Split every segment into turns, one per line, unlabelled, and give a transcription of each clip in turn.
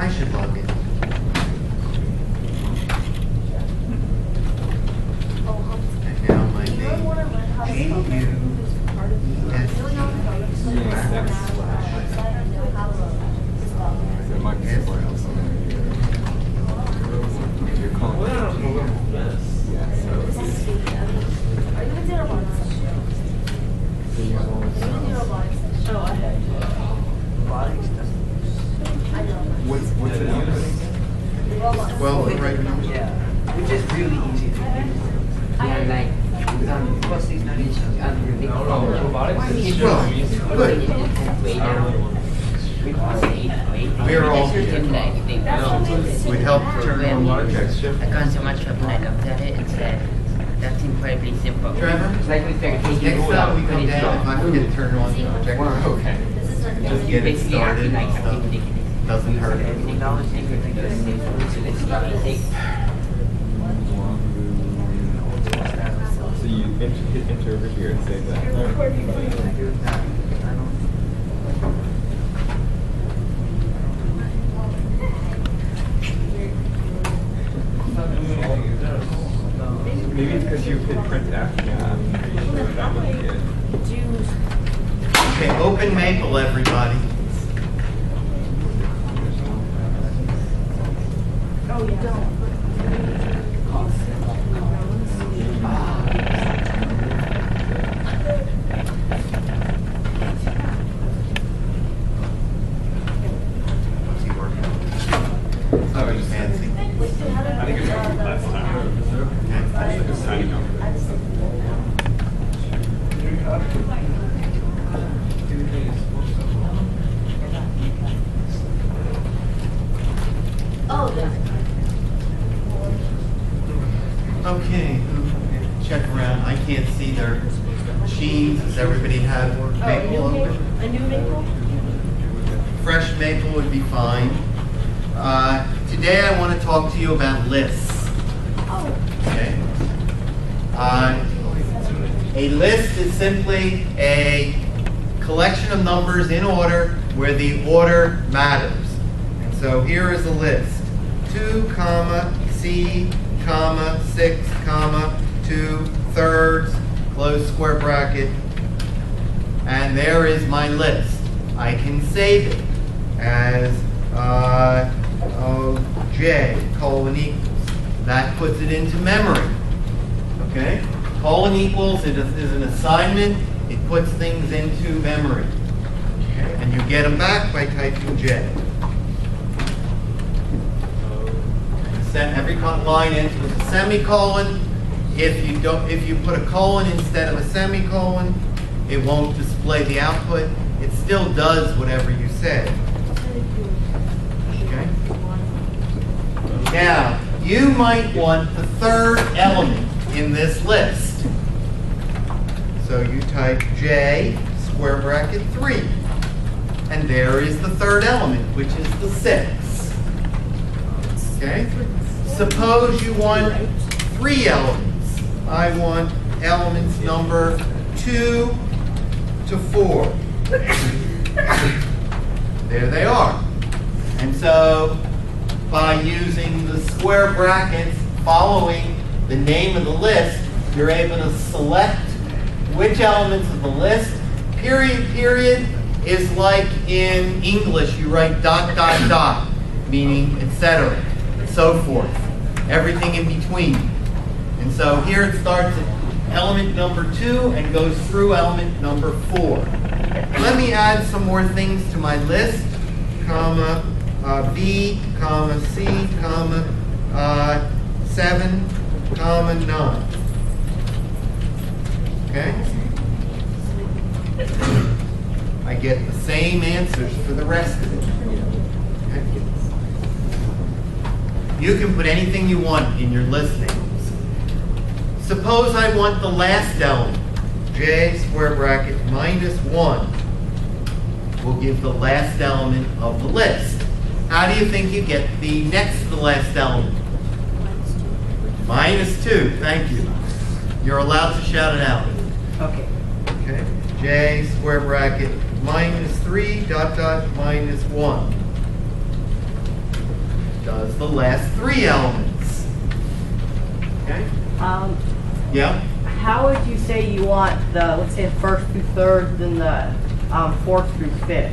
I should log in. And now my name.
There might be somewhere else on there. You're calling it. Yeah, so what's the number?
Well, right now.
Yeah, which is really easy to do.
Yeah, like
Plus these not easy.
We're all here. We help turn on robotics.
I got so much trouble. I looked at it and said, that's incredibly simple.
Trevor?
It's like we start taking
Next time we come down, if I forget to turn on the projector, okay. Just get it started and stuff. Doesn't hurt.
Everything always takes so this is not easy.
So you hit enter over here and save that. Maybe it's because you hit print after that. That would be it.
Okay, open Maple, everybody. What's he working on? Oh, just fancy.
I think it's last time. Just signing over.
Okay, check around. I can't see their machines. Does everybody have Maple open?
A new maple?
Fresh Maple would be fine. Today I want to talk to you about lists. Okay. A list is simply a collection of numbers in order where the order matters. And so here is a list. 2, C, 6, 2 thirds, close square bracket. And there is my list. I can save it as J, colon equals. That puts it into memory. Okay? Colon equals is an assignment. It puts things into memory. Okay? And you get them back by typing J. Every line ends with a semicolon. If you put a colon instead of a semicolon, it won't display the output. It still does whatever you said. Okay? Now, you might want the third element in this list. So you type J, square bracket 3. And there is the third element, which is the 6. Okay? Suppose you want 3 elements. I want elements number 2 to 4. There they are. And so, by using the square brackets following the name of the list, you're able to select which elements of the list. Period is like in English, you write ... meaning etc. and so forth. Everything in between. And so here it starts at element number 2 and goes through element number 4. Let me add some more things to my list. Comma, B, comma, C, comma, 7, comma, 9. Okay? I get the same answers for the rest of it. Okay? You can put anything you want in your list names. Suppose I want the last element, J square bracket minus 1 will give the last element of the list. How do you think you get the next to the last element? Minus 2, thank you. You're allowed to shout it out.
Okay.
Okay, J square bracket minus 3 ... minus 1. does the last 3 elements. Okay? Yeah?
How would you say you want the, let's say, first through third, then the fourth through fifth?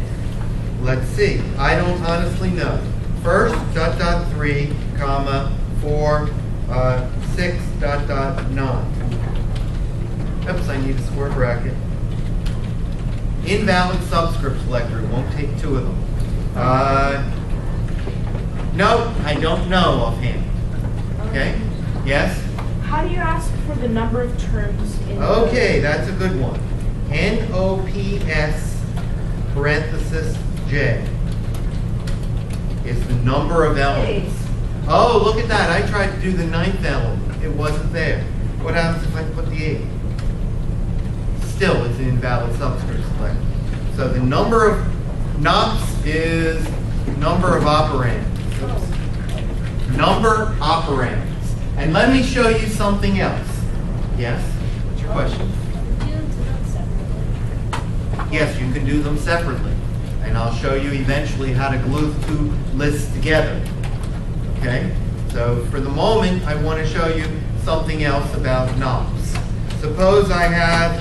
Let's see. I don't honestly know. First, dot dot 3, comma, 4, 6, dot dot 9. Oops, I need a square bracket. Invalid subscript selector. Won't take 2 of them. No, I don't know offhand. Okay? Yes?
How do you ask for the number of terms in
Okay, that's a good one. NOPS parenthesis J is the number of elements. Oh, look at that. I tried to do the 9th element. It wasn't there. What happens if I put the 8th? Still, it's an invalid subscript selector. So the number of NOPS is number of operands. Number operands. And let me show you something else. Yes? What's your question? Yes, you can do them separately. And I'll show you eventually how to glue the 2 lists together. Okay? So for the moment, I want to show you something else about NOPS. Suppose I have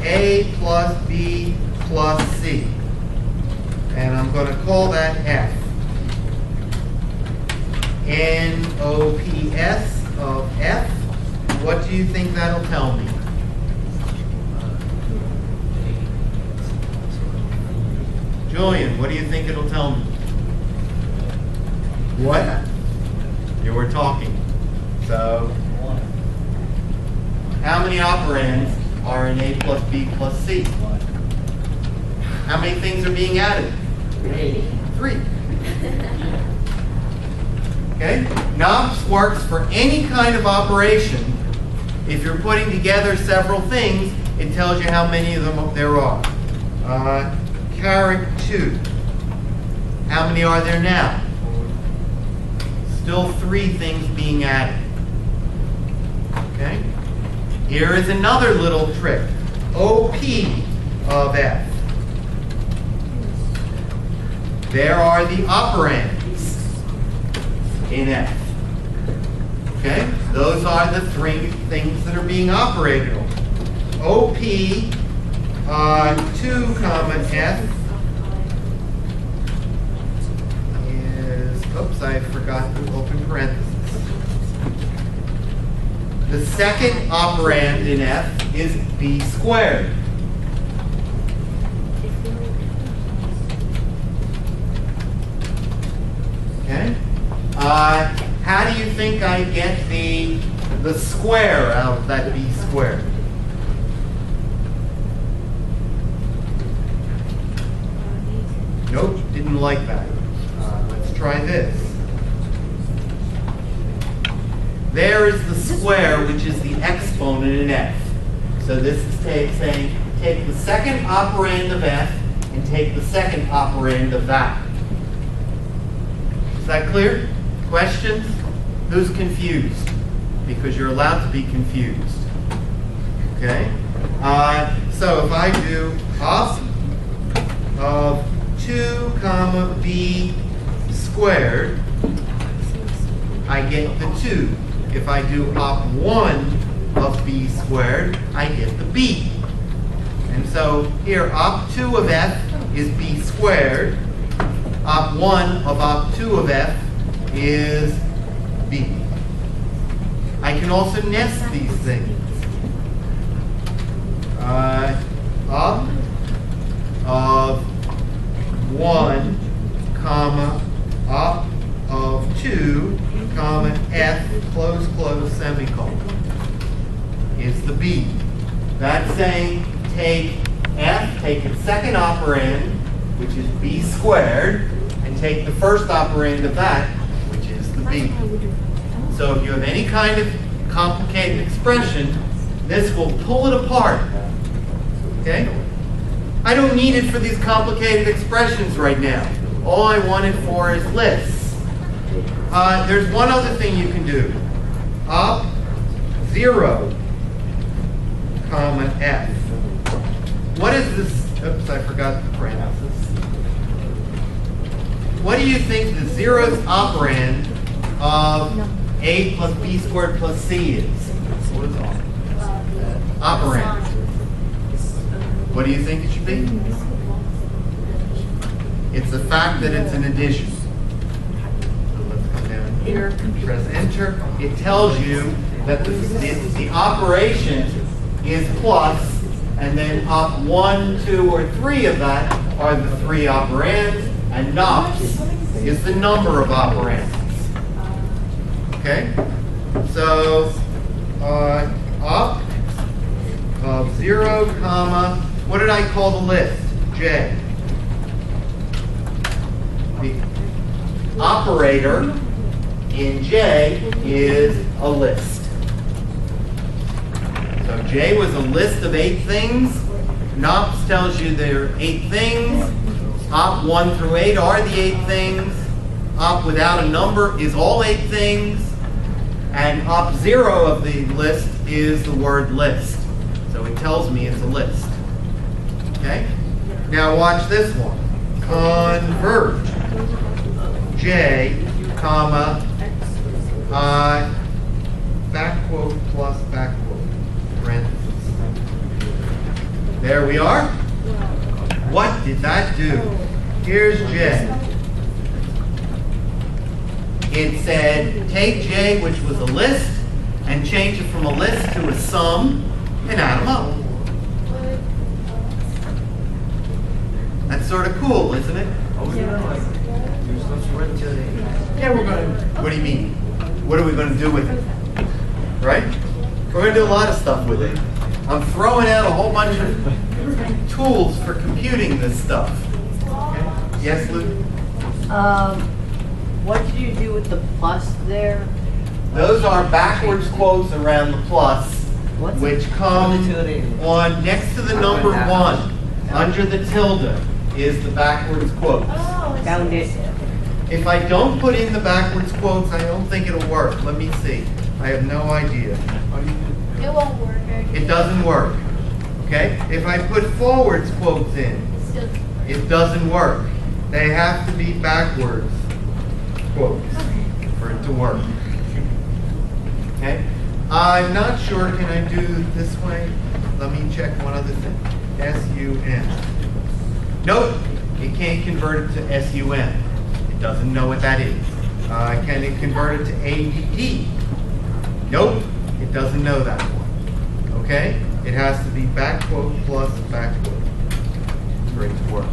A plus B plus C. And I'm going to call that F. NOPS of F. What do you think that'll tell me? Julian, what do you think it'll tell me? What? You were talking. So, how many operands are in A plus B plus C? How many things are being added? 3. Okay? NOPS works for any kind of operation. If you're putting together several things, it tells you how many of them there are. Caret 2. How many are there now? Still 3 things being added. Okay? Here is another little trick. OP of F. There are the operands in F. Okay? Those are the 3 things that are being operated on. OP 2, comma F is, oops, I forgot to open parentheses. The second operand in F is B squared. Okay? How do you think I get the square out of that B squared? Nope, didn't like that. Let's try this. There is the square, which is the exponent in F. So this is saying take the second operand of F and take the second operand of that. Is that clear? Questions? Who's confused? Because you're allowed to be confused. Okay? So if I do op of 2 comma B squared, I get the 2. If I do op 1 of B squared, I get the B. And so here op 2 of F is B squared. Op 1 of op 2 of F is B. I can also nest these things. Op of 1 comma op of 2 comma F close close semicolon is the B. That's saying take F, take its second operand, which is B squared, and take the first operand of that, which is the B. So if you have any kind of complicated expression, this will pull it apart. Okay? I don't need it for these complicated expressions right now. All I want it for is lists. There's one other thing you can do. Op 0, comma F. What is this? Oops, I forgot the parenthesis. What do you think the 0th operand of A plus B squared plus C is? Operand. What do you think it should be? It's the fact that it's an addition. So let's go down here, press enter. It tells you that the operation is plus, and then op 1, 2, or 3 of that are the 3 operands, and nops is the number of operands. Okay? So, op of 0, comma, what did I call the list? J. The operator in J is a list. So J was a list of 8 things. Nops tells you there are 8 things. Op 1 through 8 are the 8 things. Op without a number is all 8 things. And op 0 of the list is the word list. So it tells me it's a list. Okay? Now watch this one. Convert J, comma, I, back quote plus back quote, parentheses. There we are. What did that do? Here's J. It said, take J, which was a list, and change it from a list to a sum, and add them up. That's sort of cool, isn't it? Yeah, we're going to. What do you mean? What are we going to do with it? Right? We're going to do a lot of stuff with it. I'm throwing out a whole bunch of tools for computing this stuff. Okay? Yes, Luke?
What did you do with the plus there?
Those are backwards quotes around the plus,
What's
which come on next to the number 1. Under the tilde is the backwards quotes.
Found it.
If I don't put in the backwards quotes, I don't think it'll work. Let me see. I have no idea.
It won't work.
It doesn't work. Okay? If I put forwards quotes in, it doesn't work. They have to be backwards quotes for it to work. Okay? I'm not sure. Can I do this way? Let me check one other thing. S-U-N. Nope. It can't convert it to S-U-N. It doesn't know what that is. Can it convert it to A-D-D? Nope. It doesn't know that one. Okay? It has to be back quote plus back quote for it to work.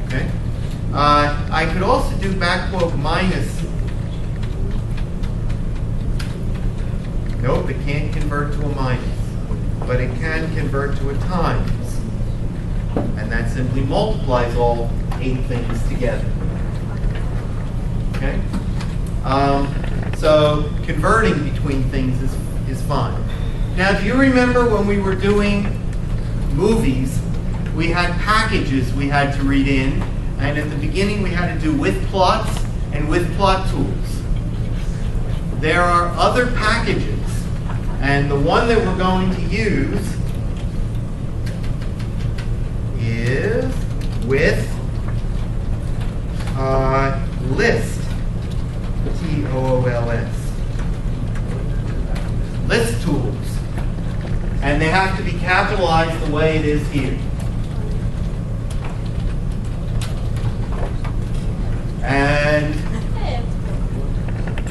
Okay? I could also do back quote minus. Nope, it can't convert to a minus. But it can convert to a times. And that simply multiplies all 8 things together. Okay? So converting between things is fine. Now, do you remember when we were doing movies, we had packages we had to read in, and at the beginning we had to do with plots and with plot tools. There are other packages, and the one that we're going to use is with list, T-O-O-L-S, list tools, and they have to be capitalized the way it is here. And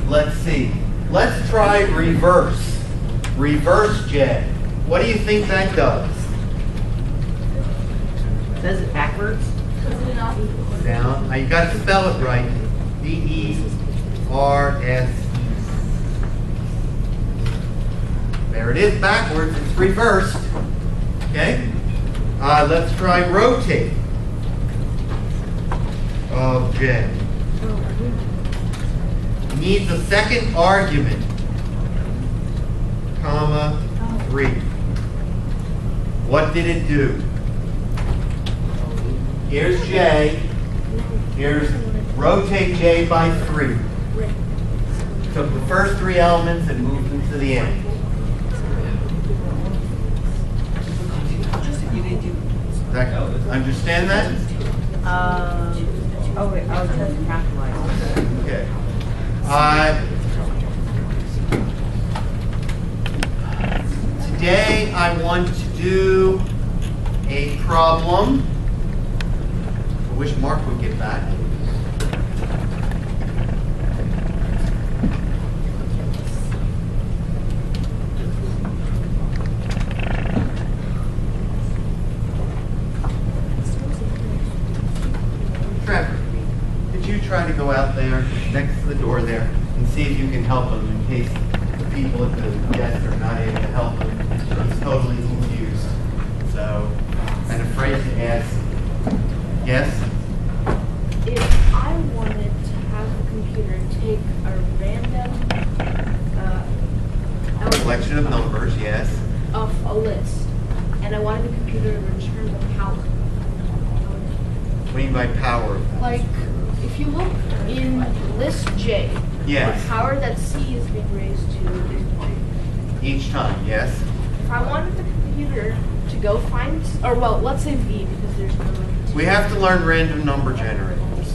let's see, let's try reverse J. What do you think that does?
Says it backwards.
Down. Now you got to spell it right. D-E-R-S-E. There it is backwards. It's reversed. Okay? Let's try rotate of J. Needs a second argument, comma, 3. What did it do? Here's J. Here's rotate J by 3. Took the first 3 elements and moved them to the end. Understand that?
Oh wait, I was just capitalized.
Okay. Today I want to do a problem. I wish Mark would get back. Trevor, could you try to go out there next to the door there and see if you can help him in case the people at the desk are not able to help him? He's totally confused. So, and afraid to ask. Yes?
If I wanted to have the computer take a random
Collection of numbers, yes.
of a list, and I wanted the computer to return the power.
What do you mean by power?
Like, if you look in list J,
Yes.
the power that C is being raised to is 1.
Each time, yes?
If I wanted the computer to go find, or well, let's say V because there's no.
We have to learn random number generators.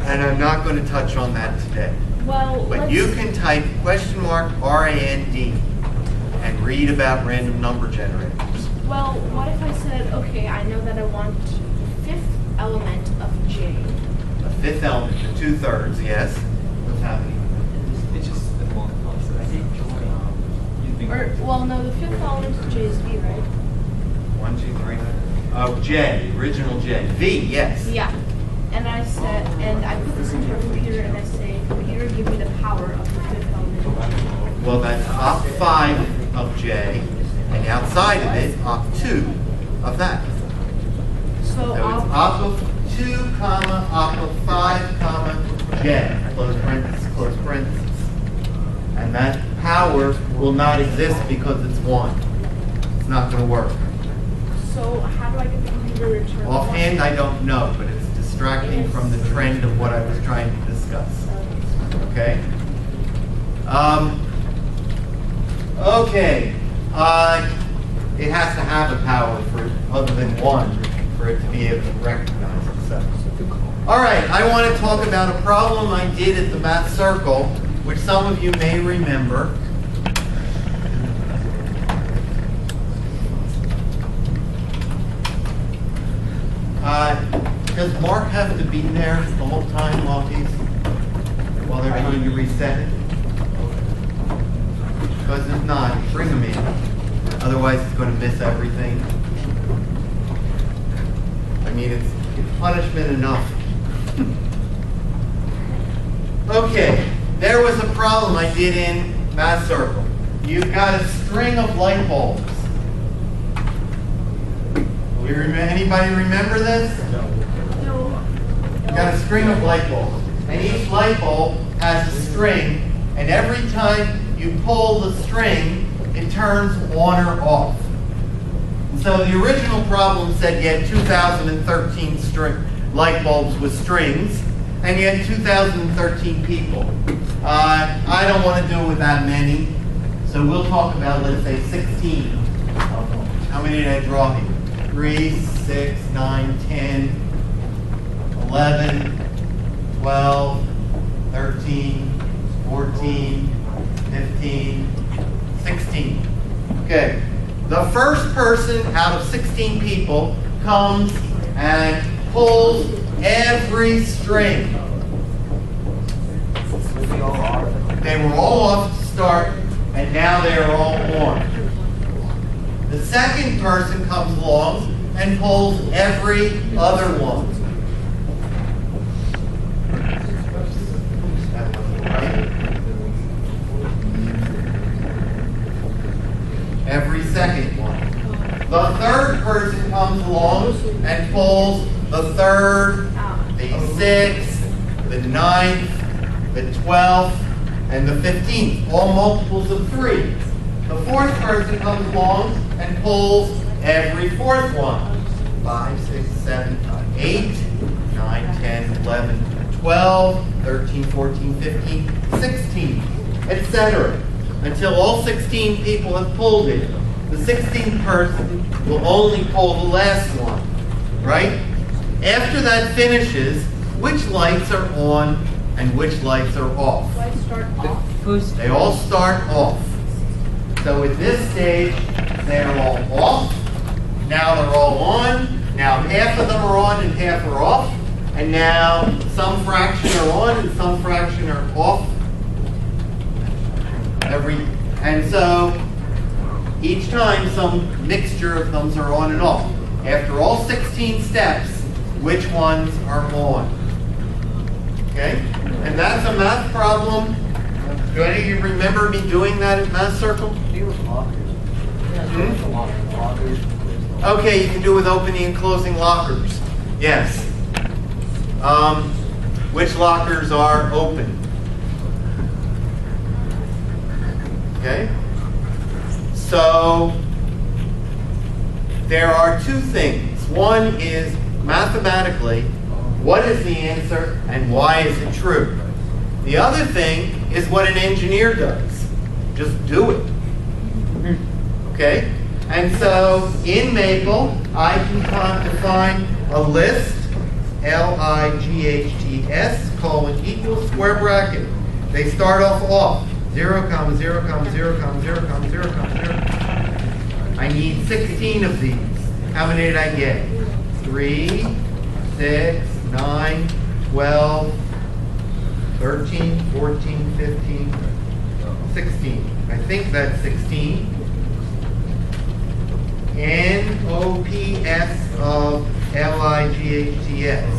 And I'm not going to touch on that today.
Well,
But you can type $RAND and read about random number generators.
Well, what if I said, okay, I know that I want the 5th element of J.
A fifth element, the 2/3, yes? What's happening?
It's just a long process. You think
Or, well, no, the 5th element of J is V, right?
1, 2, 3. Oh, J, original J. V, yes.
Yeah. And I said, and I put this into a computer and I say, computer, give me the power of the 5th element of J.
Well, that's op 5 of J, and outside of it, op 2 of that.
So,
So it's op of 2, comma, op of 5, comma, J, close parenthesis, close parenthesis. And that power will not exist because it's 1. It's not going to work.
so how do I get the computer to return the
Offhand, I don't know, but it's distracting from the trend of what I was trying to discuss. Okay? Okay. It has to have a power for other than 1 for it to be able to recognize itself. All right, I want to talk about a problem I did at the Math Circle, which some of you may remember. Does Mark have to be there the whole time while they're trying to reset it? Because if not, bring him in. Otherwise, it's going to miss everything. I mean, it's punishment enough. Okay, there was a problem I did in Math Circle. You've got a string of light bulbs. Anybody remember this? You got a string of light bulbs, and each light bulb has a string, and every time you pull the string, it turns on or off. And so the original problem said you had 2013 light bulbs with strings, and you had 2013 people. I don't want to do it with that many, so we'll talk about, let's say, 16 of them. How many did I draw here? 3, 6, 9, 10, 11, 12, 13, 14, 15, 16. Okay. The first person out of 16 people comes and pulls every string. They were all off to start, and now they are all on. The second person comes along and pulls every other one. That wasn't right. Every second one. The third person comes along and pulls the third, the sixth, the ninth, the 12th, and the 15th, all multiples of 3. The fourth person comes along and pulls every fourth one. 5, 6, 7, 8, 9, 10, 11, 12, 13, 14, 15, 16, etc. Until all 16 people have pulled it. The 16th person will only pull the last one, right? After that finishes, which lights are on and which lights are off.
So I start off.
Who's
They all start off. So at this stage, they're all off. Now they're all on. Now half of them are on and half are off. And now some fraction are on and some fraction are off. And so each time some mixture of them are on and off. After all 16 steps, which ones are on? Okay? And that's a math problem. Do any of you remember me doing that at Math Circle? Okay, you can do with opening and closing lockers. Yes. Which lockers are open? Okay? So, there are two things. One is mathematically, what is the answer and why is it true? The other thing is what an engineer does. Just do it. Okay? And so in Maple, I can define a list, L-I-G-H-T-S, colon equals square bracket. They start off, 0, 0, 0, 0, 0, 0, 0. I need 16 of these. How many did I get? 3, 6, 9, 12, 13, 14, 15, 16. I think that's 16. N-O-P-S of L-I-G-H-T-S.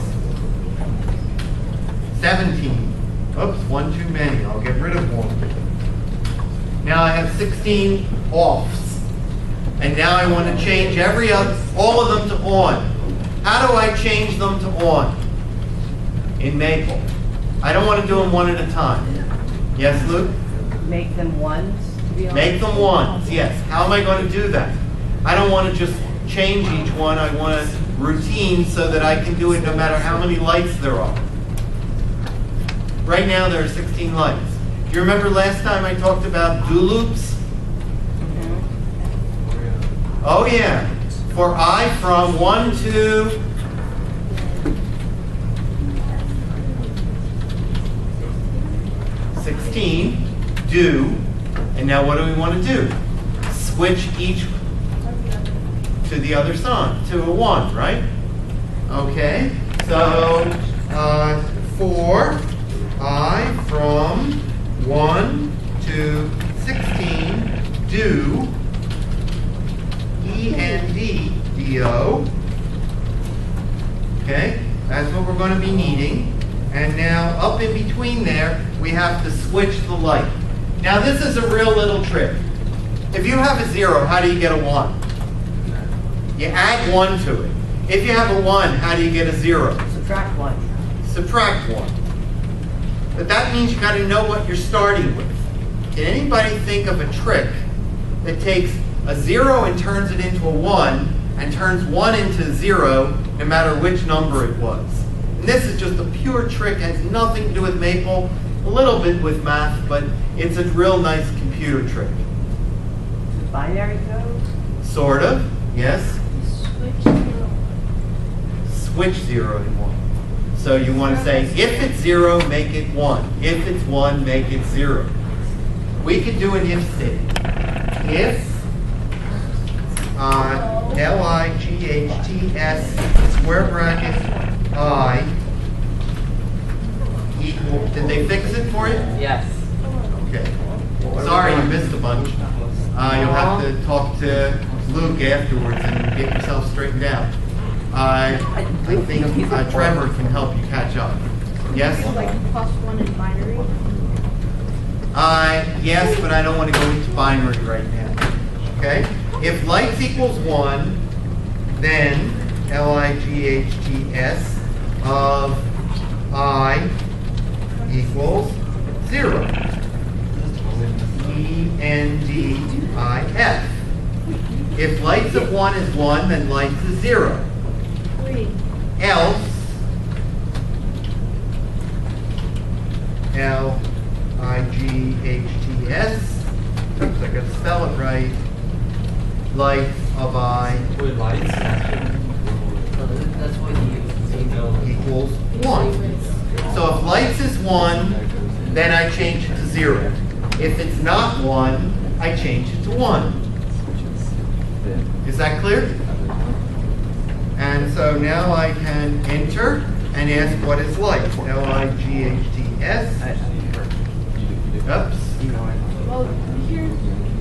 17. Oops, one too many. I'll get rid of one. Now I have 16 offs. And now I want to change all of them to on. How do I change them to on in Maple? I don't want to do them one at a time. Yes, Luke?
Make them ones, to be honest.
Make them ones, yes. How am I going to do that? I don't want to just change each one. I want a routine so that I can do it no matter how many lights there are. Right now there are 16 lights. Do you remember last time I talked about do loops? Oh yeah. For I from 1 to 16, do, and now what do we want to do? Switch each to the other sign, to a 1, right? Okay, so for I from 1 to 16, do E-N-D-D-O. Okay, that's what we're going to be needing. And now up in between there, we have to switch the light. Now this is a real little trick. If you have a 0, how do you get a 1? You add 1 to it. If you have a 1, how do you get a 0?
Subtract 1.
Subtract 1. But that means you got to know what you're starting with. Can anybody think of a trick that takes a 0 and turns it into a 1 and turns 1 into 0 no matter which number it was? And this is just a pure trick, has nothing to do with Maple, a little bit with math, but it's a real nice computer trick.
Is it binary code?
Sort of, yes.
Switch 0.
Switch 0 and 1. So you want to say, if it's 0, make it 1. If it's 1, make it 0. We could do an if statement. If L-I-G-H-T-S square bracket I equal, did they fix it for you?
Yes.
Okay. Sorry, you missed a bunch. You'll have to talk to Luke afterwards and get yourself straightened out. I think Trevor can help you catch up. Yes?
Like +1 in binary.
Yes, but I don't want to go into binary right now. Okay? If lights equals 1, then L-I-G-H-T-S of I equals 0. E-N-D-I-F. If lights of 1 is 1, then lights is 0.
3.
Else, L-I-G-H-T-S, oops, I gotta spell it right, lights of I
With lights,
That's what you
equals 1. So if lights is 1, then I change it to 0. If it's not 1, I change it to 1. Is that clear? And so now I can enter and ask what is lights. L-I-G-H-T-S. Oops.
Well, here,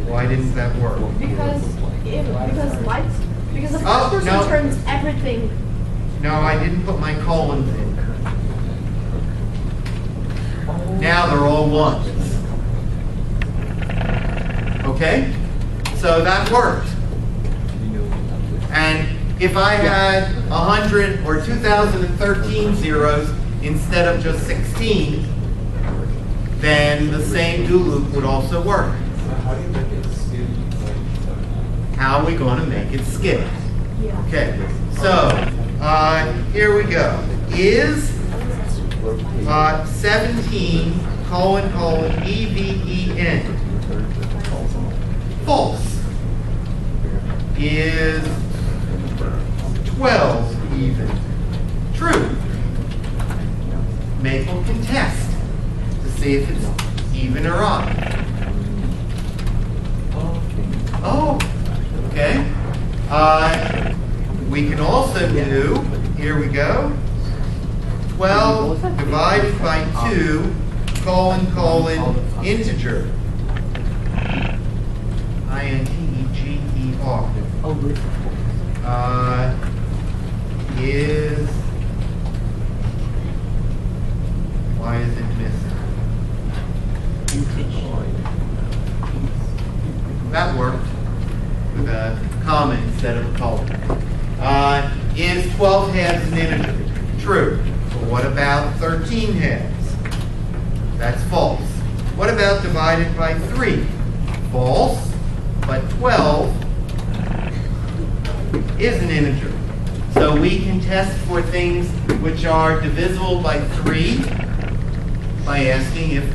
Why didn't that work?
because lights, because the first
Oh,
person
no.
turns everything.
No, I didn't put my colons in. Now they're all ones. Okay? So that worked. And if I had 100 or 2013 zeros instead of just 16, then the same do loop would also work. How are we going to make it skip?
Yeah.
Okay, so here we go. Is 17 : EVEN false? Is 12 even? True. Maple can test to see if it's even or odd. Oh, okay. We can also do, here we go, 12 divided by 2, : integer. INTEGER. Is, why is it missing? That worked with a comma instead of a colon. Is 12 halves an integer? True. But what about 13 halves? That's false. What about divided by 3? False. But 12 is an integer. So we can test for things which are divisible by 3 by asking if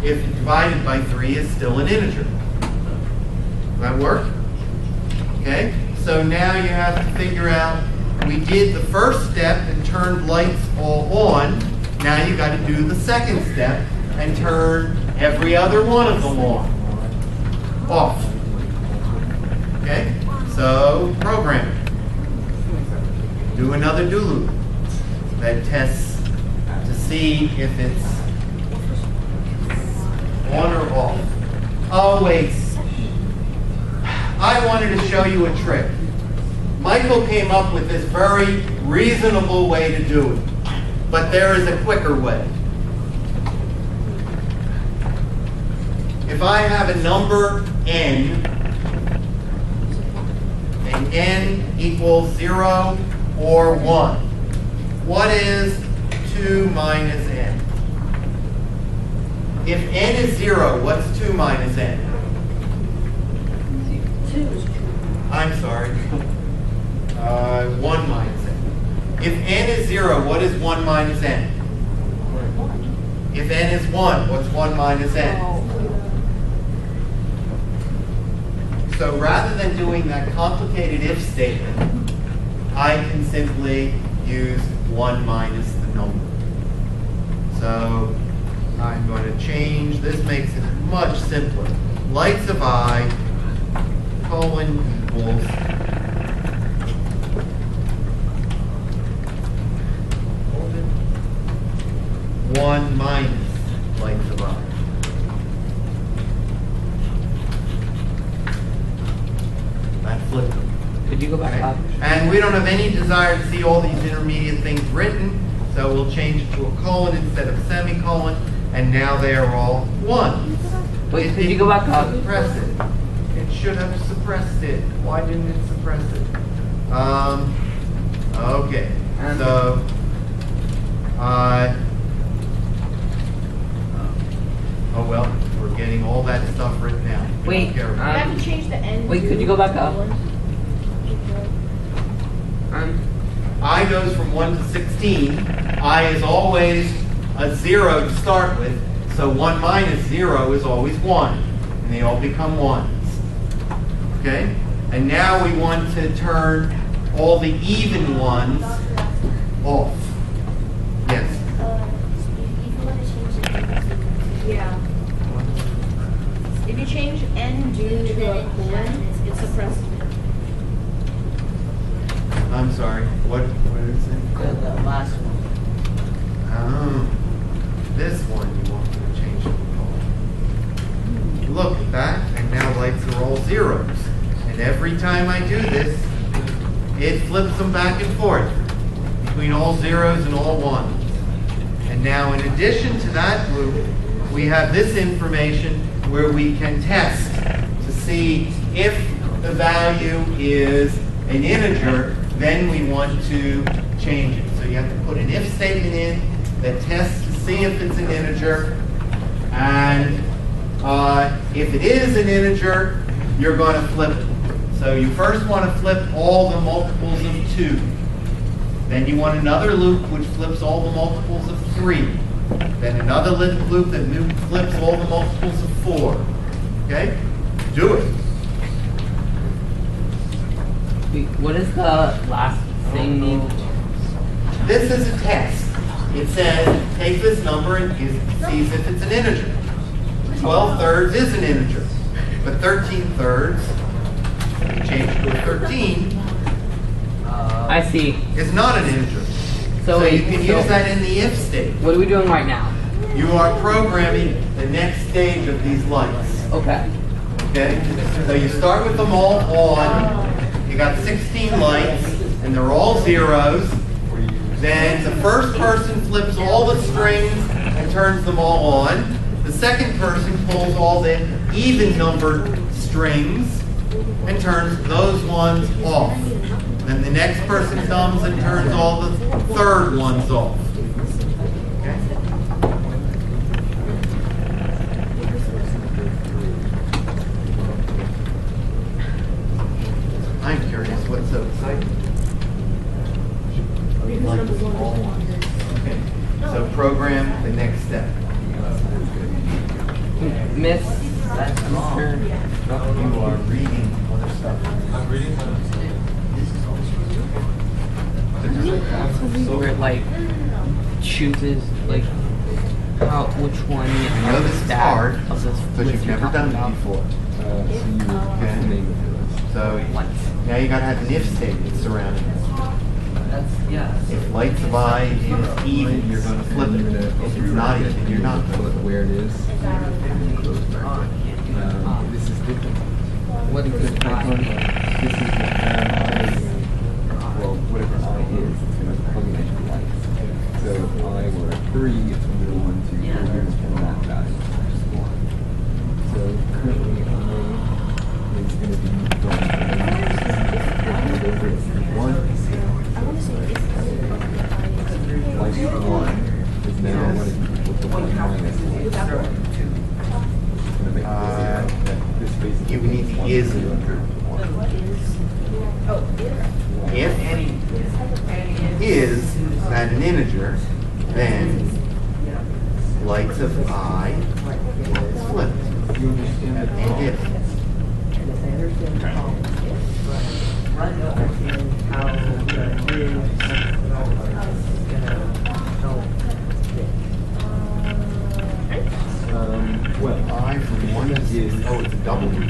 divided by 3 is still an integer. Does that work? Okay, so now you have to figure out, we did the first step and turned lights all on. Now you got to do the second step and turn every other one of them on. Off. Okay, so program it. Do another do loop that tests to see if it's on or off. Oh wait, I wanted to show you a trick. Michael came up with this very reasonable way to do it, but there is a quicker way. If I have a number n, and n equals 0 or 1, what is 2 minus n? If n is 0, what's 2 minus n?
2.
I'm sorry. 1 minus n. If n is 0, what is 1 minus n? If n is 1, what's 1 minus n? So rather than doing that complicated if statement, I can simply use 1 minus the number. So I'm going to change, this makes it much simpler. Lights of I, colon equals 1 minus lights of I. That flipped them.
Could you go back up?
And we don't have any desire to see all these intermediate things written, so we'll change it to a colon instead of semicolon, and now they are all 1.
Wait, could you go back up?
Suppress it. It should have suppressed it. Why didn't it suppress it? Okay. So, oh well, we're getting all that stuff written out. We don't
Wait,
care about it.
I have to change the end.
Wait, could you go back up?
I goes from 1 to 16. I is always a 0 to start with, so 1 minus 0 is always 1, and they all become 1s. Okay? And now we want to turn all the even ones off. Yes?
colon, it suppresses it.
I'm sorry, what is it?
The last one.
Oh, this one you want to change the color. Look at that, and now lights are all zeros. And every time I do this, it flips them back and forth between all zeros and all ones. And now in addition to that loop, we have this information where we can test to see if the value is an integer, then we want to change it. So you have to put an if statement in that tests to see if it's an integer. And if it is an integer, you're going to flip it. So you first want to flip all the multiples of 2. Then you want another loop which flips all the multiples of 3. Then another loop that flips all the multiples of 4. Okay? Do it.
Wait, what is the last thing mean?
This is a test. It says, take this number and sees if it's an integer. 12 thirds is an integer. But 13 thirds, change it to a 13,
I see.
is not an integer. So
wait,
you can use that in the if statement.
What are we doing right now?
You are programming the next stage of these lights.
Okay.
Okay? So you start with them all on. You got 16 lights, and they're all zeros. Then the first person flips all the strings and turns them all on. The second person pulls all the even numbered strings and turns those ones off. Then the next person comes and turns all the third ones off. Okay? I'm curious, what's so exciting? Okay, so program the next step.
Miss, that's Mr.
You are reading other stuff.
I'm reading
Where it like chooses like which one
I know this is hard,
of this
but
list
you've
you're
never
talking
done it
about.
before.
Okay.
So now you gotta have an if statement surrounding it.
That's yeah.
If lights of I is even, you're gonna flip it. If it's not even, you're not gonna flip it.
Where it is. This is different.
What is it?
This is well, whatever I is, it's going to plug into the lights. So if I were 3, it's going to go 1, 2, 3, here's from that value, which is 1. So currently I is going to be going from 1. Light 1 is now going to be equal to 1 minus 1. It's going to make this basically
You need the is in it. If is that an integer, then lights of I is flipped. And if.
well,
I from 1 is, oh, it's a double loop.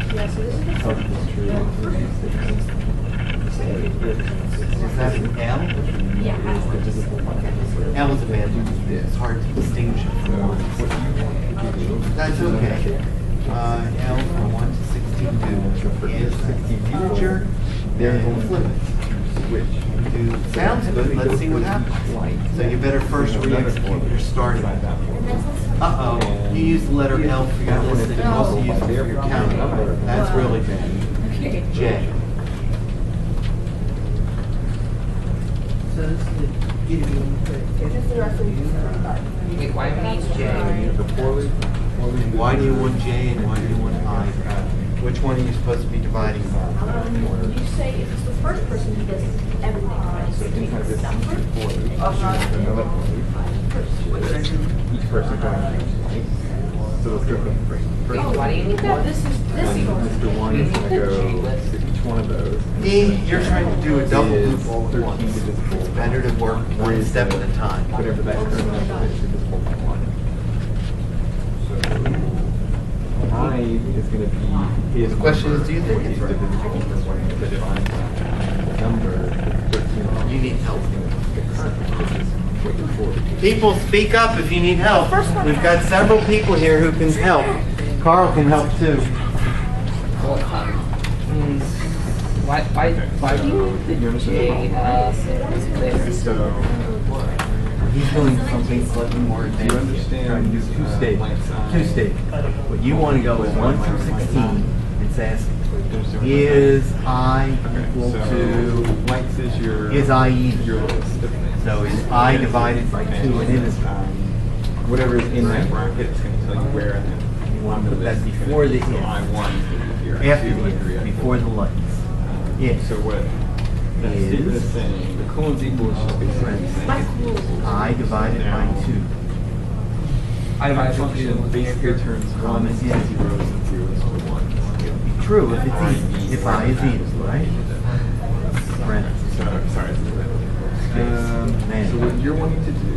Is that an L? L is a bad loop. It's hard to distinguish it from 1. That's okay. L from 1 to 62 is an integer. Then we'll flip it. Switch. Sounds good. Let's see what happens. So you better first re-execute your starting. Uh-oh. You use the letter L for your list, and you also use it for your counting. That's really bad. J.
Wait, why do we need J?
Why do you want J and why do you want I? Which one are you supposed to be dividing by?
You say if it's the first person who does everything, right? So take this number.
Each person going so let's go from
Wait, why do you need that?
This is
Mr. 1 is going to go to each one of those.
E, you're trying to do a double loop all at once. It's better to work one step at a time.
Whatever that current number is divisible by 1. So I is going to be his
The question
number,
is, do you think
or
it's
his
right?
divisible the divine number, 13.
You need help.
The current number is what you're for.
People, speak up if you need help. We've got several people here who can help. Carl can help too.
Why do you the J there?
So,
He's doing something slightly more
do you
advanced.
understand?
Trying to do two-stage.
Length
Two-stage. What you want to go is 1 through 16 and says,
Understand what
is I
Okay,
equal
so
to,
length is your
is I even?
your list of things.
So is I divided by 2 and it is
whatever is in that bracket, it's going to tell you where, and then
You want to put that
list is gonna
before the
be, so
if.
I1 is going to be here,
After
I2
the
and 3,
if,
I4.
before the lights. If.
So what that
Is-
statement is saying, the colon's equal is just basically saying
I divided by 2.
I
my
divide
function basically turns
Common
ones
is.
to zeros and zeros to ones.
It would be true if it's even, if I is even, right? Parentheses.
So, sorry.
Man.
So what you're wanting to do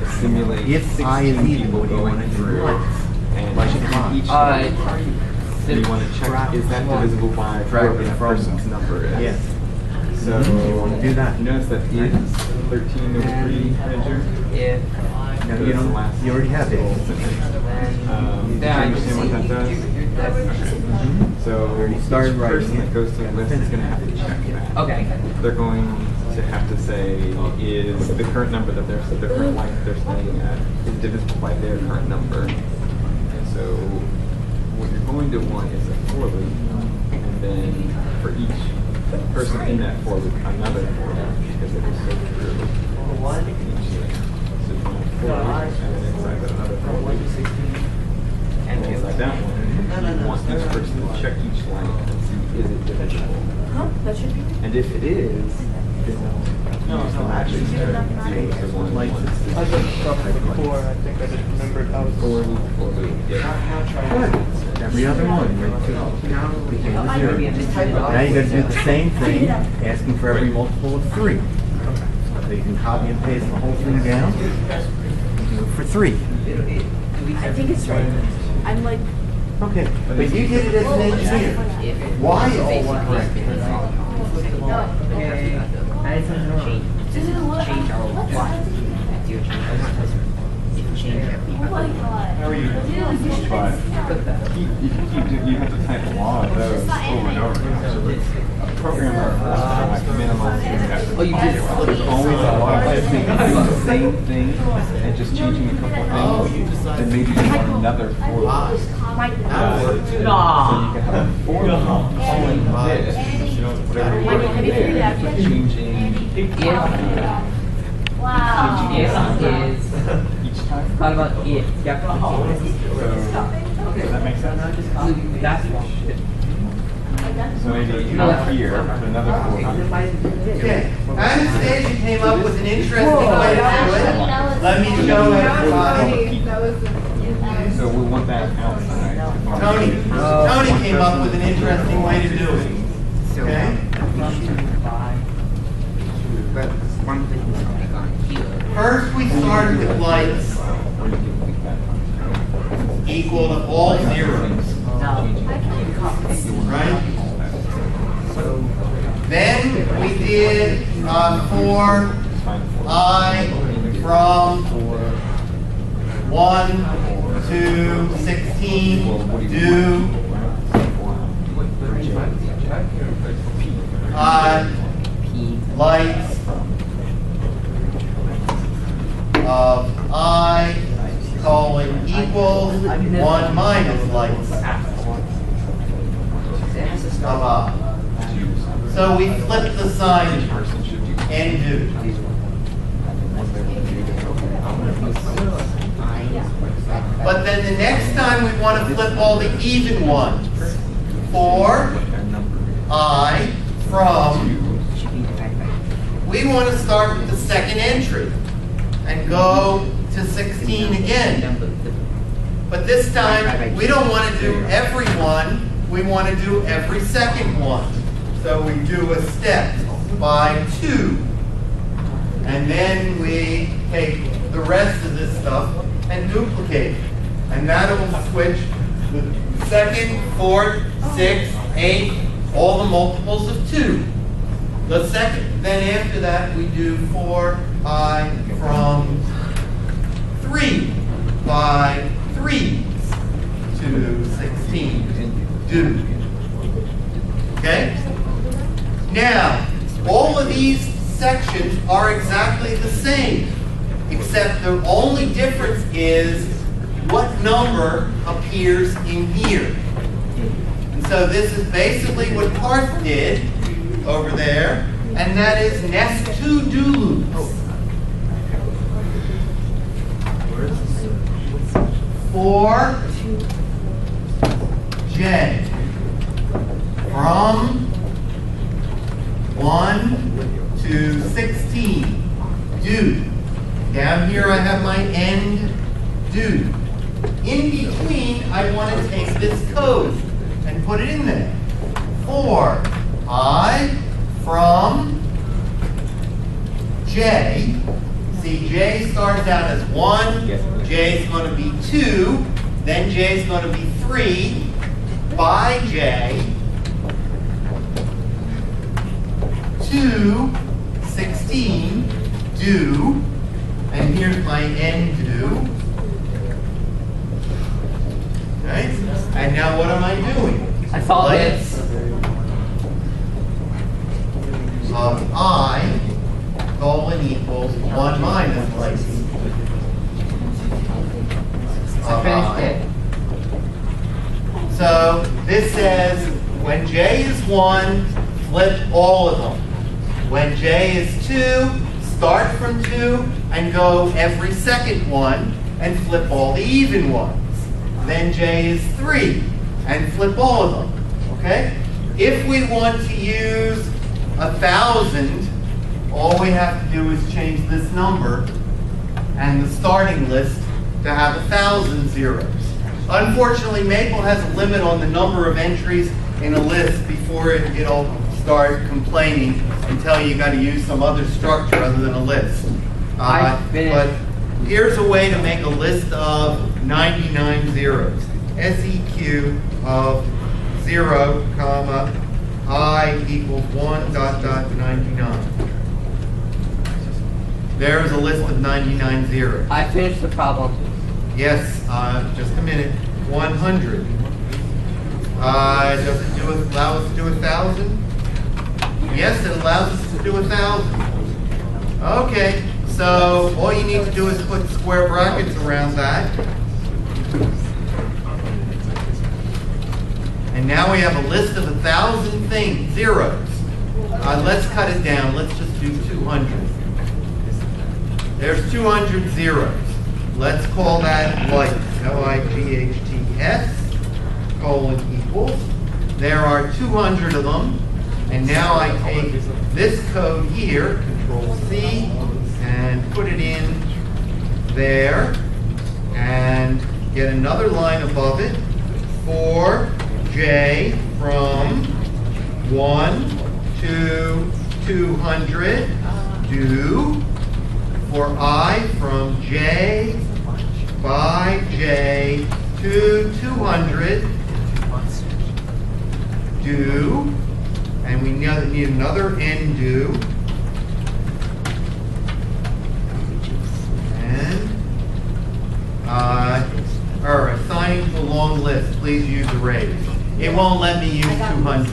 is simulate
If
16
I is even,
people
what do you
going
want to do?
through, and
Like
each
five.
and you want to check, is that divisible by
Drag
whatever
it
that
from-
person's number is?
Yes.
So
You want to do that.
You notice that is 13 over 3 integer?
if
No, you don't, you already have it.
Do you understand what that does? So
You started
each
writing
person
it.
that goes to the list is going to have to check that.
Okay.
They're going to have to say, is the current number that they're, the current length they're staying at is divisible by their current number. And so what you're going to want is a for loop, and then for each person in that for loop, another for loop, because it is so true. Each link. So you want a for loop, and then inside that another for loop. And inside that one, you want each person to check each line and see, is it divisible?
That should be.
And if it is, then use the magic to change the one
Like
one.
this.
I looked stuff before, I think I just remembered how it's
For loop, yeah.
Good. Every other one, right? Became a 0. Now you got to do the same thing, asking for every multiple of 3. So you can copy and paste the whole thing down. You can do it for 3.
I think it's right. I'm like,
Okay, but you did it as an engineer. Why all one bracket?
this is a little.
Change our
What?
why. If you change our
Oh my god.
How are you?
Dude,
Fine. You have to type a lot of those over and over again. So a programmer like minimum impact.
Oh, you did it.
There's always a lot of things. Doing the same thing and just changing a couple of things. Then maybe you want another for loop.
My
So you can have a for loop calling this, whatever you're
Michael, have you
doing
figured
there,
that out?
changing
Wow.
Is
each time.
thought about if. Yep.
So, does that make sense?
That's shit.
So maybe here, put another 400.
Okay, Anastasia came up with an interesting way to do it. Let me show everybody.
So we want that outside.
Tony came up with an interesting way to do it.
So
Okay?
we should buy. But one thing is something on here.
First, we started with lights equal to all zeros, right? Then we did for I from 1 to 16 do lights of I colon equals 1 minus lights of I. So we flip the sign and do. But then the next time we want to flip all the even ones. For I from, we want to start with the second entry and go to 16 again. But this time, we don't want to do every one, we want to do every second one. So we do a step by 2. And then we take the rest of this stuff and duplicate it. And that will switch the second, fourth, sixth, eighth, all the multiples of 2. The second, then after that we do 4i from 3 by 3s to 16. Do. Okay? Now, all of these sections are exactly the same, except the only difference is what number appears in here. And so this is basically what Parth did over there, and that is nest 2 do loops. For J from 1 to 16, do. Down here I have my end do. In between, I want to take this code and put it in there. For I from J, see J starts out as 1, J is going to be 2, then J is going to be 3, by J, to 16, do, and here's my end do. Okay, and now what am I doing?
I saw
Lights
this.
of I, colon equals 1 minus lights.
I finished it.
So this says when J is 1, flip all of them. When J is 2, start from 2 and go every second one and flip all the even ones. Then J is 3 and flip all of them. Okay? If we want to use 1,000, all we have to do is change this number and the starting list to have 1,000 zeros. Unfortunately, Maple has a limit on the number of entries in a list before it'll start complaining and tell you got to use some other structure other than a list.
I finished.
But here's a way to make a list of 99 zeros. SEQ of 0, comma, I equals 1 dot dot 99. There's a list of 99 zeros.
I finished the problem.
Yes, just a minute. 100. Does it allow us to do 1,000? Yes, it allows us to do 1,000. Okay, so all you need to do is put square brackets around that. And now we have a list of 1,000 things, zeros. Let's cut it down. Let's just do 200. There's 200 zeros. Let's call that lights, L-I-G-H-T-S, colon equals. There are 200 of them. And now I take this code here, Control C, and put it in there, and get another line above it for J from 1 to 200, do. For I from J by J to 200, do. And we need another end do. And assigning to a long list, please use arrays. It won't let me use 200.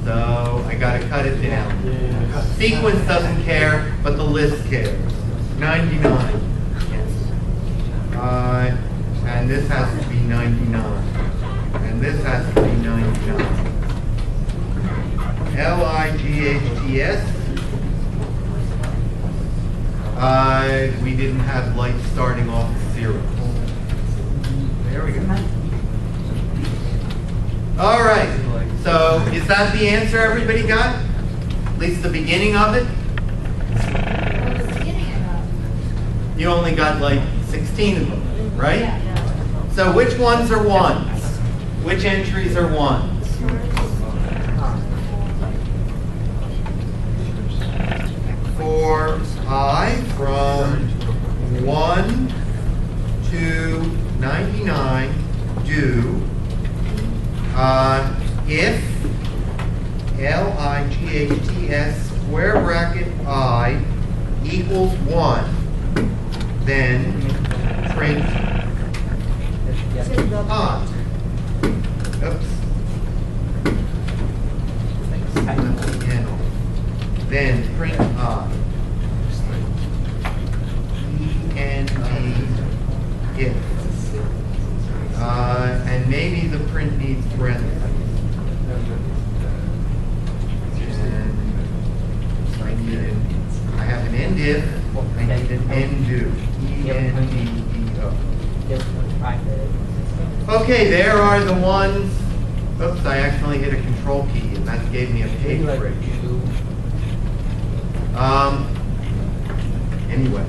So I got to cut it down. Sequence doesn't care, but the list cares. 99. And this has to be 99. And this has to be 99. L-I-G-H-T-S. We didn't have lights starting off at 0. There we go. All right. So is that the answer everybody got? At least the beginning of it? You only got like 16 of them, right? So which ones are ones? Which entries are ones? For I from 1 to 99, do. If LIGHTS square bracket I equals 1, then print I. Oops. Then print I. END if. And maybe the print needs parentheses. I have an end if, I need an end do. ENDEO. Okay, there are the ones. Oops, I accidentally hit a control key and that gave me a page break. Anyway.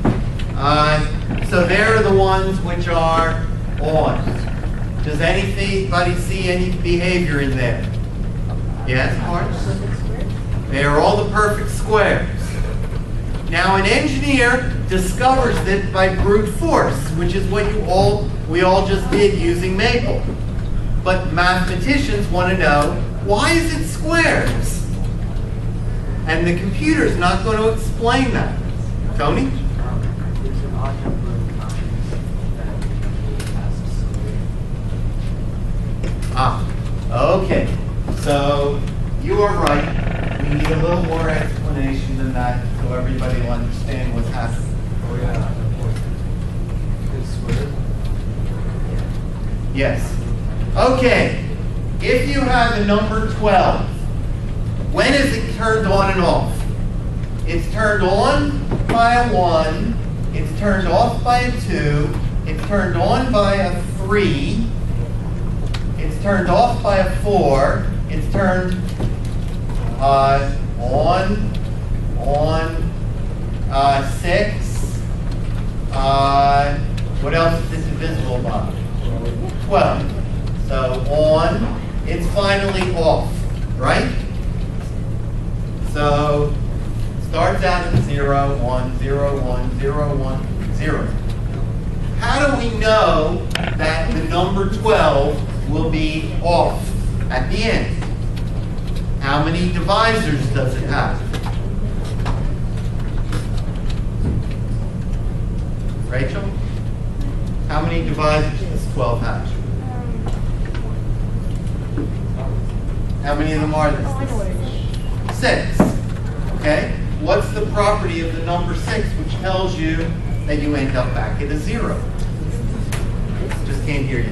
So there are the ones which are on. Does anybody see any behavior in there? Yes, Mark? They are all the perfect squares. Now an engineer discovers it by brute force, which is what we all just did using Maple. But mathematicians want to know, why is it squares? And the computer's not going to explain that. Tony? Okay. So you are right. We need a little more explanation than that so everybody will understand what's happening.
Oh yeah.
Yes. Okay. If you have the number 12, when is it turned on and off? It's turned on by a 1. It's turned off by a 2. It's turned on by a 3. It's turned off by a 4. It's turned on, 6. What else is this divisible by? 12. So on, it's finally off, right? So starts out at 0, 1, 0, 1, 0, 1, 0. How do we know that the number 12 will be off at the end? How many divisors does it have? Rachel? How many divisors does 12 have? How many of them are there? 6. Okay? What's the property of the number 6 which tells you that you end up back at a 0? Just can't hear you.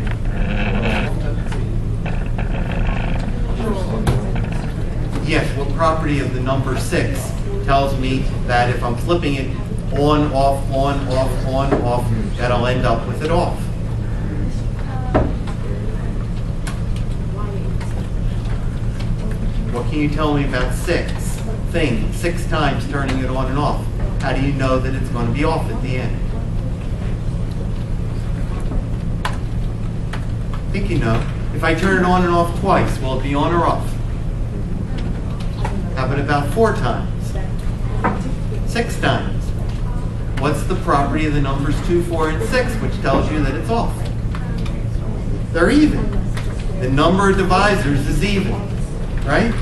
Yes, what property of the number 6 tells me that if I'm flipping it on, off, that I'll end up with it off? What can you tell me about 6 things, 6 times turning it on and off? How do you know that it's going to be off at the end? I think you know. If I turn it on and off twice, will it be on or off? How about 4 times? 6 times? What's the property of the numbers 2, 4, and 6, which tells you that it's off? They're even. The number of divisors is even, right?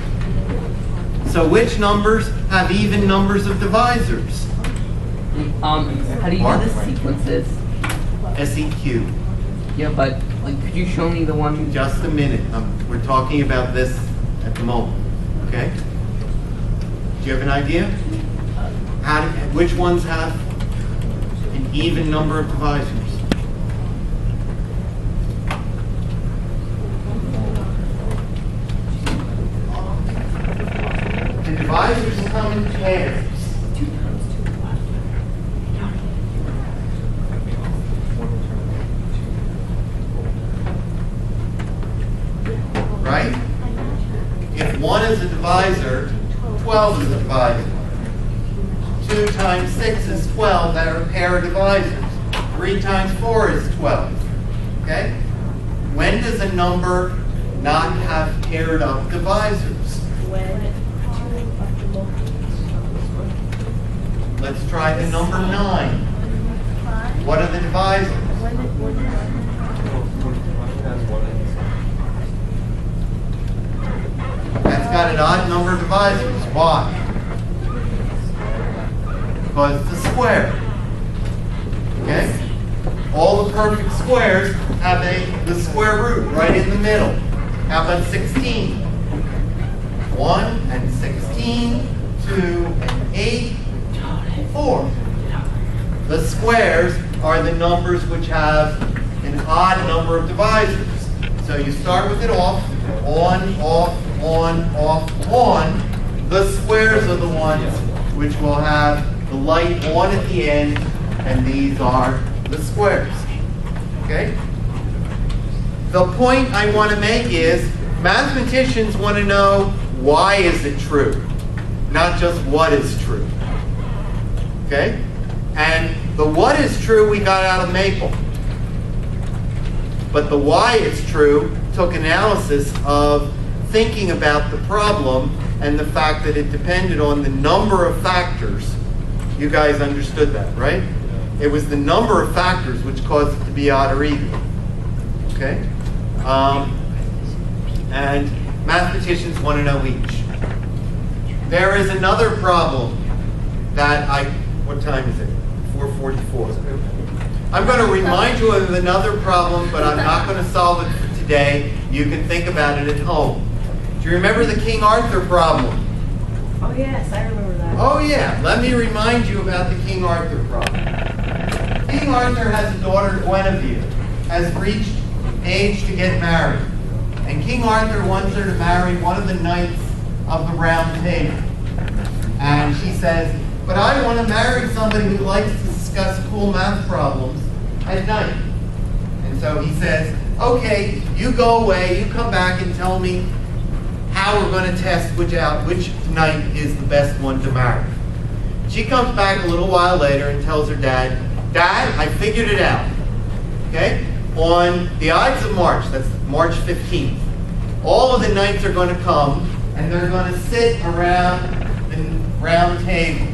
So which numbers have even numbers of divisors?
How do you
Mark?
do the sequences?
SEQ.
Yeah, but like, could you show me the one?
Just a minute. We're talking about this at the moment. Okay? Do you have an idea? Which ones have an even number of divisors? The divisors come in pairs. Right? If 1 is a divisor, 12 is a divisor. 2 times 6 is 12, that are a pair of divisors. 3 times 4 is 12. Okay? When does a number not have paired up divisors? Let's try the number 9. What are the divisors? odd number of divisors. Why? Because it's a square. Okay? All the perfect squares have the square root right in the middle. How about 16? 1 and 16, 2 and 8, 4. The squares are the numbers which have an odd number of divisors. So you start with it off, on, off, on, off, on. The squares are the ones which will have the light on at the end, and these are the squares. Okay? The point I want to make is mathematicians want to know why is it true, not just what is true. Okay? And the what is true we got out of Maple. But the why it's true took analysis of thinking about the problem and the fact that it depended on the number of factors. You guys understood that, right? It was the number of factors which caused it to be odd or even. Okay? And mathematicians want to know each. There is another problem that what time is it? 4:44. I'm going to remind you of another problem, but I'm not going to solve it for today. You can think about it at home. Do you remember the King Arthur problem?
Oh yes, I remember that.
Oh yeah, let me remind you about the King Arthur problem. King Arthur has a daughter, Guinevere, has reached age to get married. And King Arthur wants her to marry one of the knights of the Round Table. And she says, but I want to marry somebody who likes to discuss cool math problems at night. And so he says, okay, you go away, you come back and tell me how we're going to test which knight is the best one to marry. She comes back a little while later and tells her dad, Dad, I figured it out. Okay? On the Ides of March, that's March 15th, all of the knights are going to come and they're going to sit around the round table.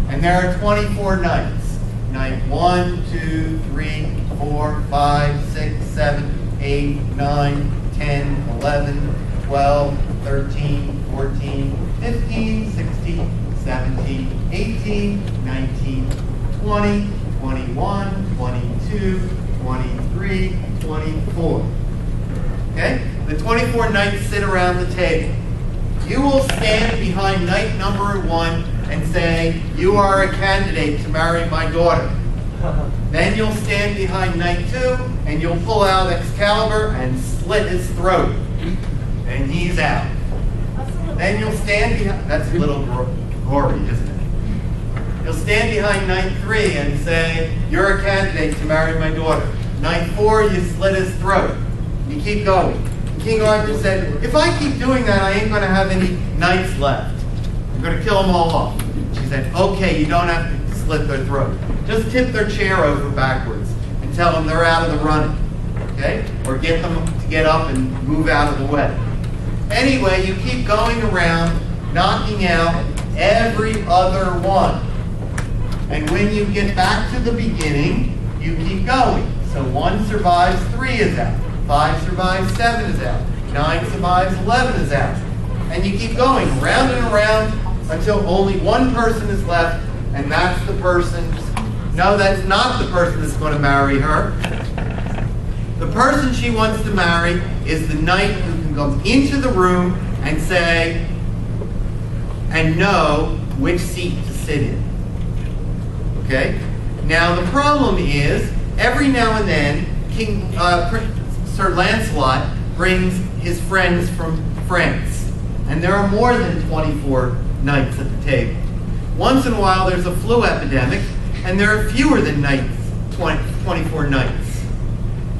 And there are 24 knights. Knight 1, 2, 3, 4, 5, 6, 7, 8, 9, 10, 11, 12, 13, 14, 15, 16, 17, 18, 19, 20, 21, 22, 23, 24. Okay? The 24 knights sit around the table. You will stand behind knight number 1 and say, you are a candidate to marry my daughter. Then you'll stand behind knight 2 and you'll pull out Excalibur and slit his throat. And he's out. Then you'll stand behind, that's a little gory, isn't it? You'll stand behind knight 3 and say, you're a candidate to marry my daughter. Knight 4, you slit his throat. You keep going. And King Arthur said, if I keep doing that, I ain't going to have any knights left. I'm going to kill them all off. She said, okay, you don't have to slit their throat. Just tip their chair over backwards and tell them they're out of the running. Okay? Or get them to get up and move out of the way. Anyway, you keep going around, knocking out every other one. And when you get back to the beginning, you keep going. So 1 survives, 3 is out. 5 survives, 7 is out. 9 survives, 11 is out. And you keep going round and around until only one person is left, and that's the person. No, that's not the person that's going to marry her. The person she wants to marry is the knight who can go into the room and say, and know which seat to sit in. Okay? Now the problem is, every now and then, Sir Lancelot brings his friends from France. And there are more than 24 knights at the table. Once in a while there's a flu epidemic, and there are fewer than 24 knights.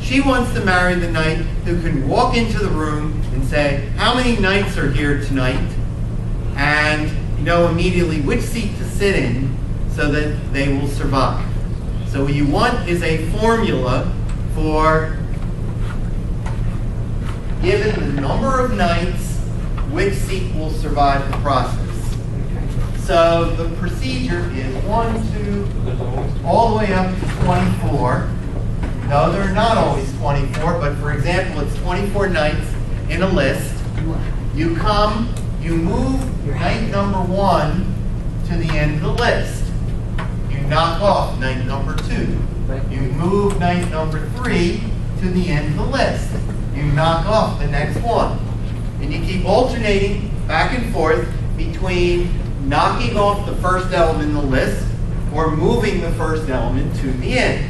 She wants to marry the knight who can walk into the room and say, how many knights are here tonight? And know immediately which seat to sit in so that they will survive. So what you want is a formula for, given the number of knights, which seat will survive the process. So the procedure is 1, 2, all the way up to 24. No, they're not always 24, but for example, it's 24 knights in a list. You come you move night number 1 to the end of the list. You knock off night number 2. You move night number 3 to the end of the list. You knock off the next one. And you keep alternating back and forth between knocking off the first element in the list or moving the first element to the end.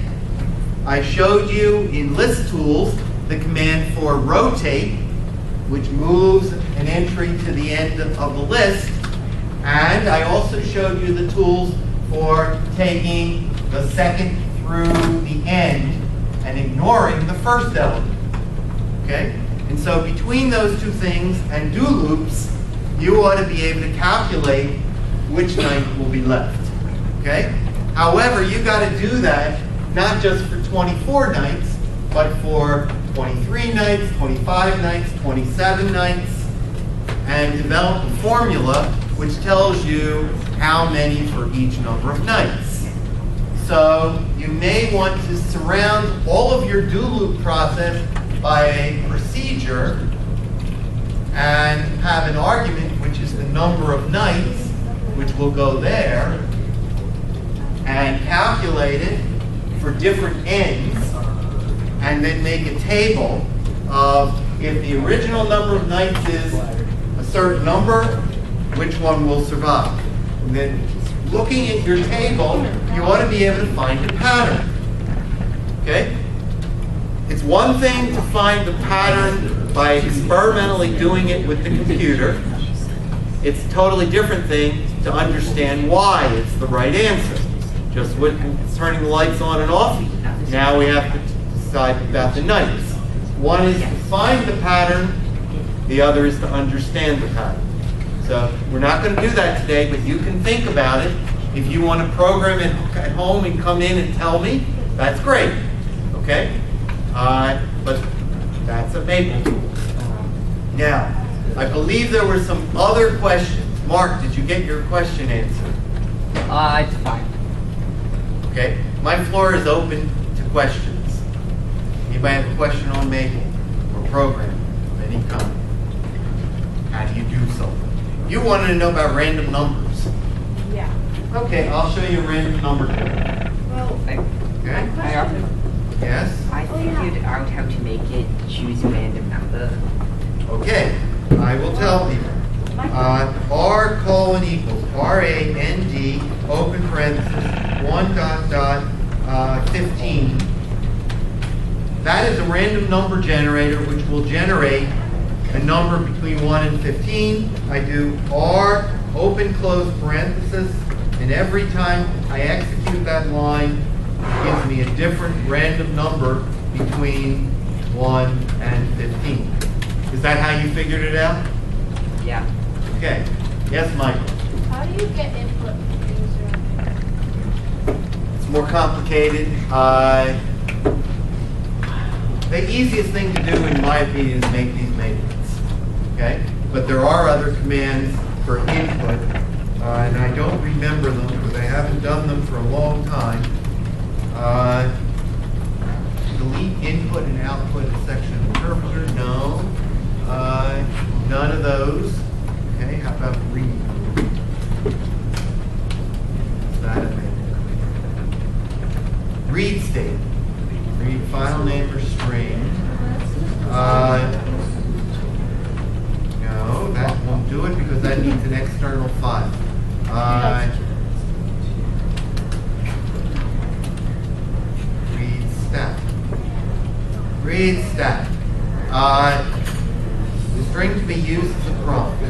I showed you in list tools the command for rotate, which moves an entry to the end of the list. And I also showed you the tools for taking the second through the end and ignoring the first element. Okay? And so between those two things and do loops, you ought to be able to calculate which night will be left. Okay? However, you got to do that not just for 24 nights, but for 23 nights, 25 nights, 27 nights, and develop a formula which tells you how many for each number of nights. So you may want to surround all of your do loop process by a procedure and have an argument, which is the number of nights, which will go there, and calculate it for different ends, and then make a table of if the original number of nights is a certain number, which one will survive. And then looking at your table, you ought to be able to find a pattern. Okay? It's one thing to find the pattern by experimentally doing it with the computer. It's a totally different thing to understand why it's the right answer. Just with turning the lights on and off, now we have to decide about the nights. One is to find the pattern, the other is to understand the pattern. So we're not going to do that today, but you can think about it. If you want to program it at home and come in and tell me, that's great. Okay? But that's a Maple tool. Now, I believe there were some other questions. Mark, did you get your question answered?
It's fine.
Okay? My floor is open to questions. Anybody have a question on Maple or programming of any kind? How do you do something? You wanted to know about random numbers.
Yeah.
Okay, I'll show you a random number.
Well, my
Okay?
question.
Yes?
I figured out how to make it choose a random number.
Okay, I will tell people. R colon equals RAND, open parenthesis, 1 dot dot 15. That is a random number generator which will generate a number between 1 and 15. I do R, open close parenthesis, and every time I execute that line, it gives me a different random number between 1 and 15. Is that how you figured it out?
Yeah.
Okay. Yes, Michael?
How do you get input from the user?
It's more complicated. The easiest thing to do, in my opinion, is make these matrix. Okay? But there are other commands for input, and I don't remember them because I haven't done them for a long time. Delete input and output in section interpreter, no. None of those. Okay, how about read? Is that it? Read state. Read file name or string. No, that won't do it because that needs an external file. Read stat. Read stat. The string to be used as a prompt.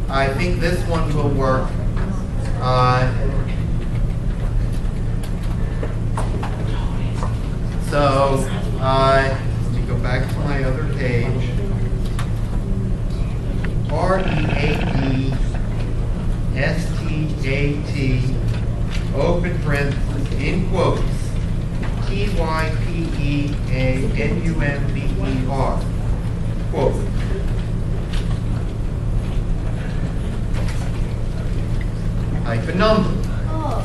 I think this one will work. Let me go back to my other page. READSTAT, open parenthesis, in quotes, TYPEANUMBER, quote. Type a number, 5.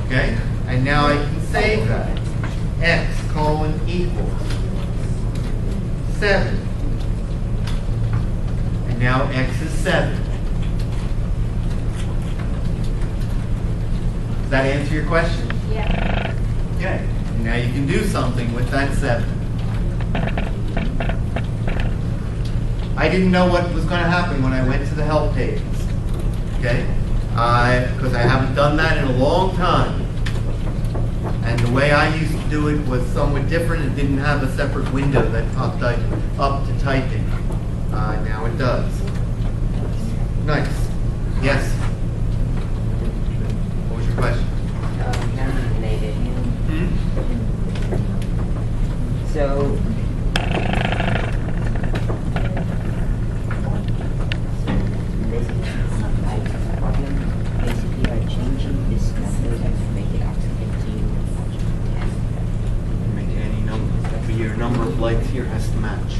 Okay? And now I can save that. X colon equals 7. And now x is 7. Does that answer your question?
Yeah.
Okay. And now you can do something with that 7. I didn't know what was going to happen when I went to the help pages. Okay? Because I haven't done that in a long time. And the way I used to do it was somewhat different. It didn't have a separate window that popped up to typing. Now it does. Nice. Yes? What was your question?
Related. So, basically by changing this number to make it up to 15
Make any number. But your number of lights here has to match.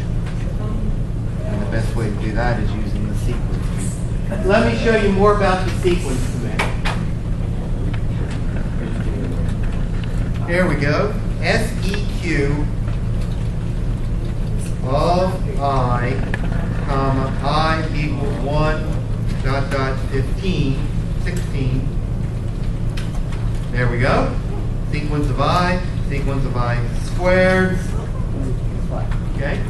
And the best way to do that is using the sequence. Let me show you more about the sequence command. Here we go. SEQ of I, comma, I equals 1, dot, dot, 15, 16. There we go. Sequence of I squared. Okay?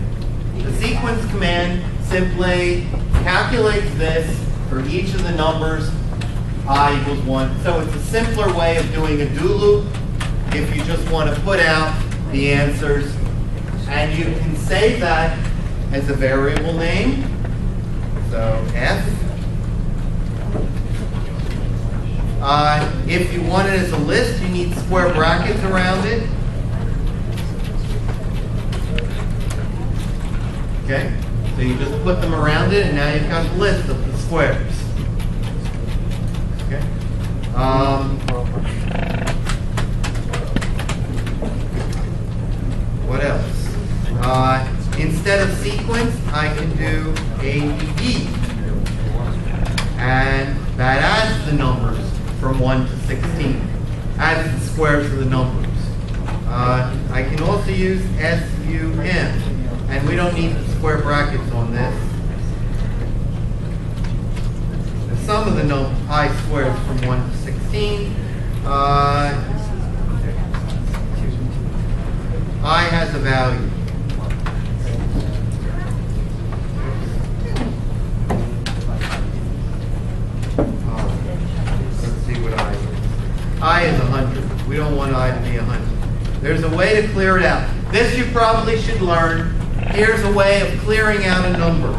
The sequence command simply calculates this for each of the numbers I equals 1. So it's a simpler way of doing a do loop if you just want to put out the answers. And you can save that as a variable name. So F. If you want it as a list, you need square brackets around it. Okay? So you just put them around it, and now you've got the list of the squares. Okay? What else? Instead of sequence, I can do ABD. And that adds the numbers from 1 to 16. Adds the squares of the numbers. I can also use SUM. And we don't need the square brackets on this. The sum of the I squares from 1 to 16. I has a value. Let's see what I is. I is 100. We don't want I to be 100. There's a way to clear it out. This you probably should learn. Here's a way of clearing out a number.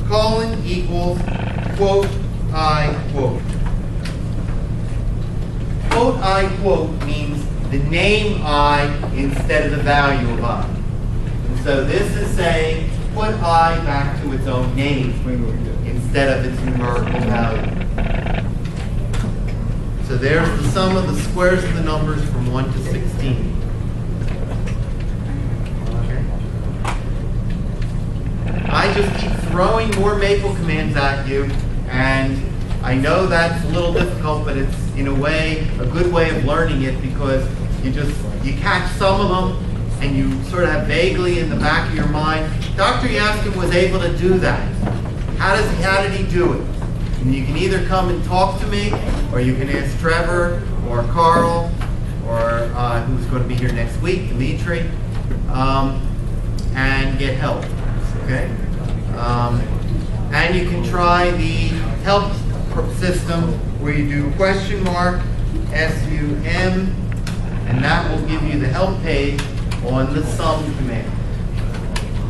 Colon equals quote I quote. Quote I quote means the name I instead of the value of I. And so this is saying put I back to its own name instead of its numerical value. So there's the sum of the squares of the numbers from 1 to 16. I just keep throwing more Maple commands at you, and I know that's a little difficult, but it's in a way a good way of learning it because you catch some of them and you sort of have vaguely in the back of your mind, Dr. Yaskin was able to do that. How did he do it? And you can either come and talk to me, or you can ask Trevor or Carl, or who's going to be here next week, Dimitri, and get help. Okay? And you can try the help system where you do question mark, SUM, and that will give you the help page on the sum command.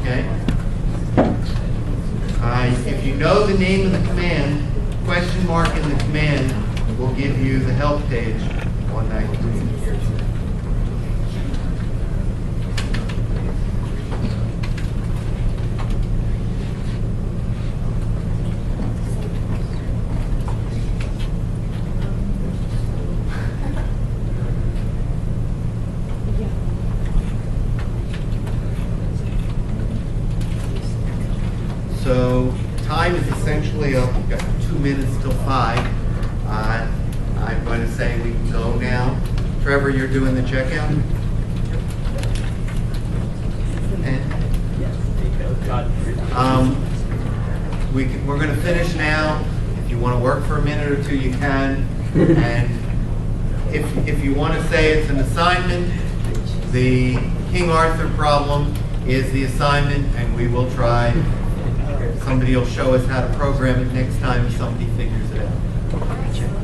Okay? If you know the name of the command, question mark in the command will give you the help page on that command. So time is essentially up. We've got 2 minutes till 5. I'm going to say we can go now. Trevor, you're doing the checkout? we're going to finish now. If you want to work for a minute or two, you can. And if you want to say it's an assignment, the King Arthur problem is the assignment, and we will try. Somebody will show us how to program it next time if somebody figures it out.